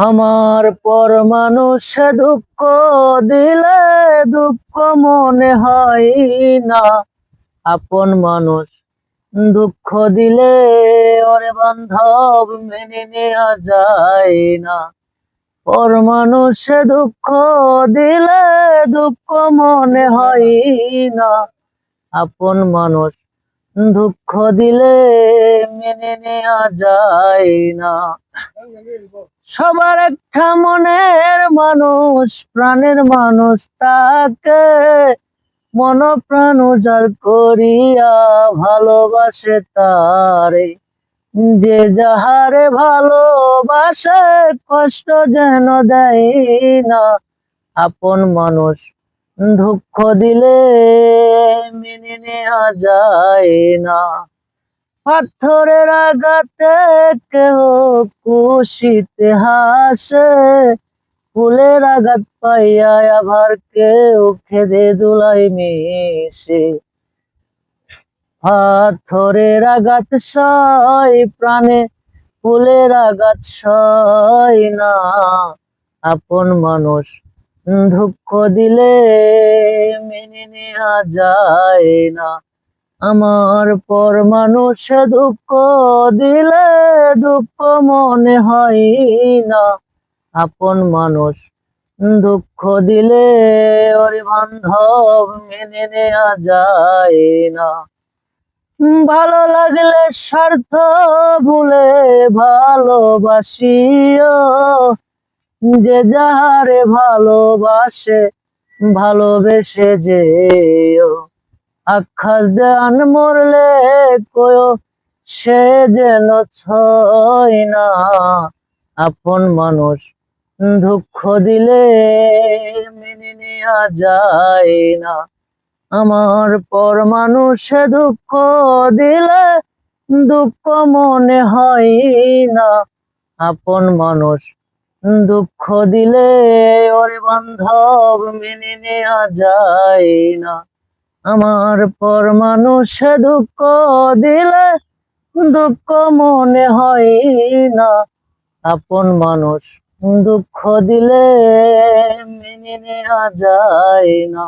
আমার পর মানুষে দুঃখ দিলে দুঃখ মনে হয় না। আপন মানুষ দুঃখ দিলে ওরে বান্ধব মেনে নেওয়া যায় না। পর মানুষে দুঃখ দিলে দুঃখ মনে হয় না। আপন মানুষ দুঃখ দিলে মেনে নেওয়া যায় না। সবার একটা মনের মানুষ, প্রাণের মানুষ তাকে মন প্রাণ উজাড় করিয়া ভালোবাসে তারে। যে যাহারে ভালোবাসে কষ্ট যেন দেয় না। আপন মানুষ দুঃখ দিলে মেনে নেওয়া যায় না। পাথরের আঘাতে কেহ খুশিতে হাসে, ফুলের আঘাত পাইয়া আবার কেউ খেদে দুলাই মিশে। পাথরের আঘাত সয় প্রাণে, ফুলের আঘাত সয় না। আপন মানুষ দুঃখ দিলে মেনে নেওয়া যায় না। আমার পর মানুষে দুঃখ দিলে দুঃখ মনে হয় না। আপন মানুষ দুঃখ দিলে ওরে বান্ধব মেনে নেওয়া যায় না। ভালো লাগলে স্বার্থ ভুলে ভালোবাসিও, যে যাহারে ভালোবাসে ভালোবেসে যেও। আকাশ দেন মরলে কয়ো সে যেন ছয় না। আপন মানুষ দুঃখ দিলে মেনে নেওয়া যায় না। আমার পর মানুষে দুঃখ দিলে দুঃখ মনে হয় না। আপন মানুষ দুঃখ দিলে ওরে বান্ধব মেনে নেওয়া যায় না। আমার পর মানুষে দুঃখ দিলে দুঃখ মনে হয় না। আপন মানুষ দুঃখ দিলে মেনে নেওয়া যায় না।